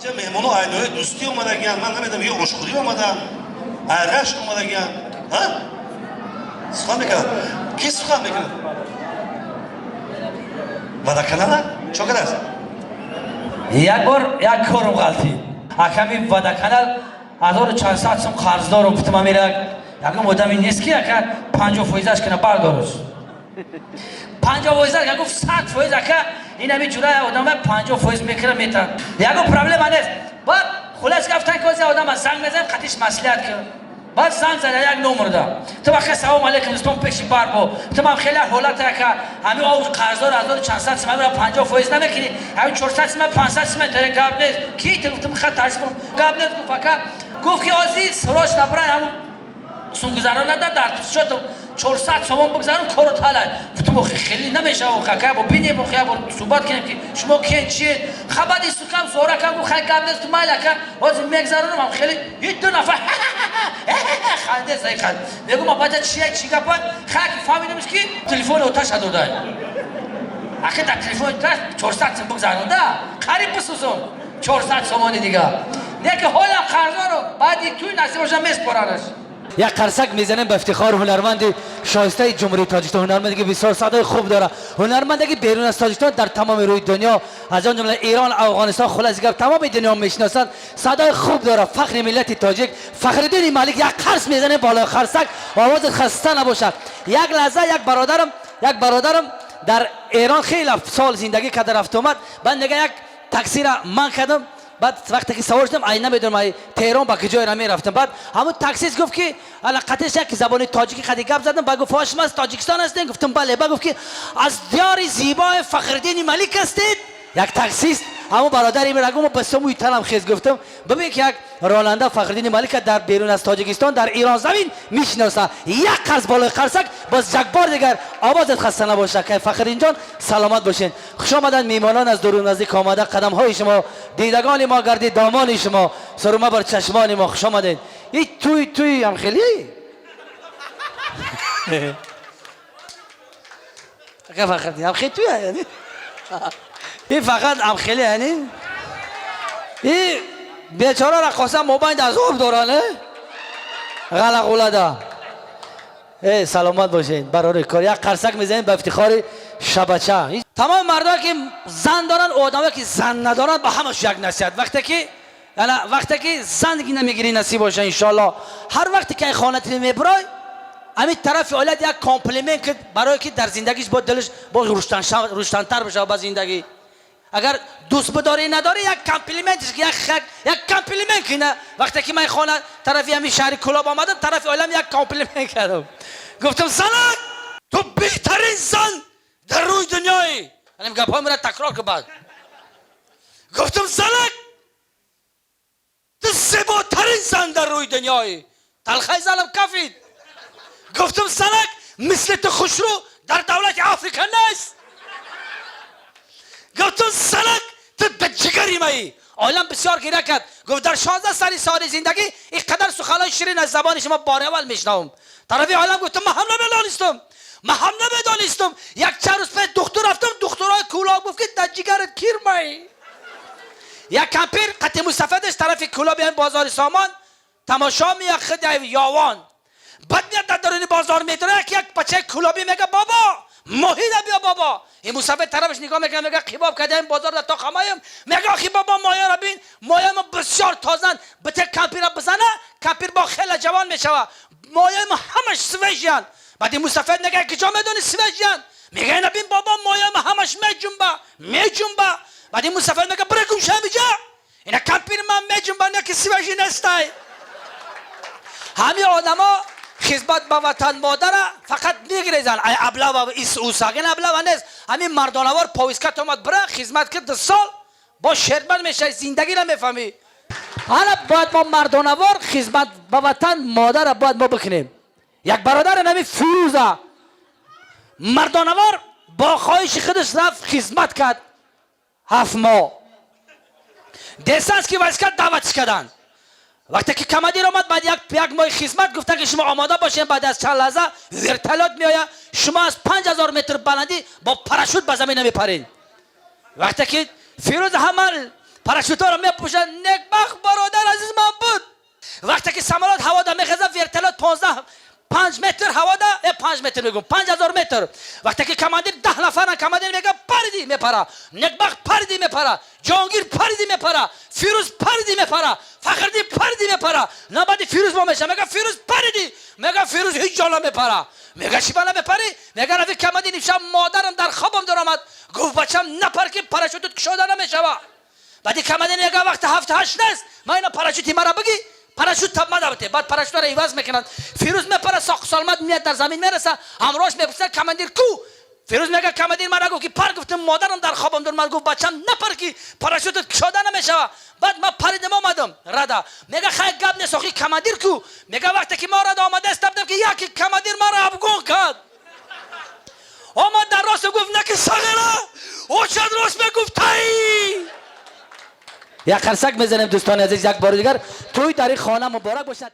چه مهمونو عینوی دوستی اومدگن من نمیدونم یه عشقی اومدن رشت اومدگن ها سخن میکنن کی سخن میکنن ودا کانال چوکر است یک بار یک کارم غلطی اکمی ودا کانال 1400 سوم قرض دارم گفتم میره یکم آدمی نیست که یک 50% کنه برگاروش 50% یک گفت 100% که این همی جورای آدم 50% میکنه میتن یک پرابلم نیست بعد خلاص گفتن که آدم زنگ بزن قطعش مصلحت کرد بعد زنگ زد یک نمره داد تو وقت سلام علیکم دوستان پیش بار بو تو من خیلی حالت که همین او قرضدار 1400 سوم را 50% نمیکنی همین 400 سوم 500 سوم داره گاب نیست کی تو خط ترس گاب نیست فقط گفت که عزیز سراش نبره همون سون گذاران نداد در تو شد 400 سوم بگذارم کارو تاله تو خیلی نمیشه و خکه با بینی با خیلی با صحبت کنیم که شما کی چی خبری سکم زورا کم و خیلی گاب نیست تو مایل که از میگذارم هم خیلی هیچ دو نفر خنده زای خنده میگم ما بعد چی گپن خاک فهمیدم که تلفن اوتاش دادن اخه در تلفن اوتاش 400 سوم بگذارم ده قریب بسوزم 400 سوم دیگه نه که حالا قرضا رو بعد یک توی نصیب باشم میسپارنش یک قرصک میزنیم به افتخار هنرمند شایسته جمهوری تاجیکستان هنرمندی که بسیار صدای خوب داره هنرمندی که بیرون از تاجیکستان در تمام روی دنیا از آن جمله ایران افغانستان خلاص دیگر تمام دنیا میشناسند صدای خوب داره فخر ملت تاجیک فخرالدین ملک یک قرص میزنه بالا قرصک آواز خسته نباشد یک لحظه یک برادرم در ایران خیلی سال زندگی کرده رفت اومد بعد میگه یک تاکسی را من کردم بعد وقتی که سوار شدم ای نمیدونم تهران با کجای را میرفتم بعد همون تاکسیست گفت که الا قطعش یک زبان تاجیکی خدی گپ زدم بعد گفت شما از تاجیکستان هستین گفتم بله بعد گفت که از دیار زیبای فخرالدین ملک هستید یک تاکسیست همون برادری میگم بس موی تنم خیز گفتم ببین که یک راننده فخرالدین ملک در بیرون از تاجیکستان در ایران زمین میشناسه یک قرض بالای قرصک باز یک بار دیگر آوازت خسته نباشه که فخرالدین جان سلامت باشین خوش آمدن میمانان از دور و نزدیک آمده قدم های شما دیدگان ما گردید دامان شما سرما بر چشمان ما خوش آمدین این توی هم خیلی که فخرالدین هم خیلی توی یعنی این فقط هم خیلی یعنی این بیچاره را خواستم موبایل از آب دارانه غلق اولاده سلامت باشین برای کار یک قرصک میزنین به افتخار شبچه تمام مردها که زن دارن و آدمایی که زن ندارن با همش یک نصیحت وقتی که زندگی نمیگیری نصیب باشه انشالله هر وقتی که خانت میبرای همین طرف اولاد یک کامپلیمنت که برای که در زندگیش با دلش با روشن‌تر بشه با زندگی اگر دوست بداری نداری یک کامپلیمنتش که یک کامپلیمنت کنه وقتی که من خانه طرفی همین شهر کلاب آمدم طرف اولم یک کامپلیمنت کردم گفتم زنک تو بهترین زن در روی دنیایی همین گپ‌ها میره تکرار که بعد گفتم زنک تو زیباترین زن در روی دنیایی تلخی زنم کفید گفتم زنک مثل تو خوشرو در دولت آفریقا نیست گفتم زنک تو به جگری مایی عالم بسیار گیره کرد گفت در 16 سال زندگی اینقدر سخنان شیرین از زبان شما بار اول میشنوم طرفی عالم گفتم من هم نمیدانستم یک چند روز پیش دکتر رفتم دکترای کلاب گفت که در جگرت کیر مایی یک کمپیر قطع مستفدش طرف کلاب یعنی بازار سامان تماشا میاد خدای یاوان بعد میاد در درون بازار میدونه که یک بچه کلابی میگه بابا ماهیده بیا بابا این مسافر طرفش نگاه میکنه میگه خیباب کده این بازار تا خمایم میگه آخی بابا مایه را بین مایه ما بسیار تازن بته کمپیر را بزنه کمپیر با خیلی جوان میشوه مایه ما همش سویجین بعد این مسافر میگه کجا میدونی سویجین میگه اینا بین بابا مایه ما همش میجنبه بعد این مسافر میگه برای گوشه میجا اینا کمپیر من میجنبه نه که سویجی نستای همین آدما خدمت به وطن مادر فقط میگریزن ای ابله و او ساگن ابله و نیست همین مردانوار پاویسکت اومد بره خدمت کرد 2 سال با شربن میشه زندگی نمیفهمی حالا باید ما مردانوار خدمت به وطن مادر باید ما بکنیم یک برادر نمی فیروزه مردانوار با خواهش خودش رفت خدمت کرد 7 ماه دیسانس که وایسکت دعوتش کردن وقتی که کمدیر آمد بعد یک ماه خدمت گفتن که شما آماده باشین بعد از چند لحظه ورتلات میآید شما از 5000 متر بلندی با پاراشوت به زمین میپرین وقتی که فیروز حمل پاراشوت رو میپوشن. نکبخت برادر عزیز من بود. وقتی که سمالات هوا دا میخزه ورتلات 5 متر هوا دا 5 متر میگم 5000 متر. وقتی که کماندیر 10 نفرن کماندیر میگه پردی میپره. نکبخت پردی میپره. جهانگیر پردی میپره. فیروز پردی میپره. فخردی پردی میپره. نبادی فیروز ما میشه میگه فیروز پردی. میگه فیروز هیچ جالا میپره. میگه چی بنا میپری؟ میگه روی کماندیر نمیشه. مادرم در خوابم در آمد گفت بچم نپر که پاراشوتت کشوده نمیشه. بعدی کماندیر میگه وقت 7-8 نیست ما اینا پاراشوتی مرا بگی. پاراشوت تب مدابته. بعد پاراشوت رو عوض میکنن. فیروز میپره ساق سالمت میاد در زمین میرسه. همراهش میپرسه کماندیر کو؟ فیروز میگه کماندیر مرا گفت که پر. گفتم مادرم در خوابم در من گفت بچم نپر که پاراشوتت کشوده نمیشه. بعد ما پریدم اومدم ردا. میگه خیلی گپ نیست آخی کماندیر کو؟ میگه وقتی که ما ردا آمده است دیدم که یکی کماندیر مرا افغان کرد. اومد در راست گفت نکی سگره او چند راست میگفت تایی. یک قرصک میزنیم دوستان عزیز یک بار دیگر. توی در این خانه مبارک باشد.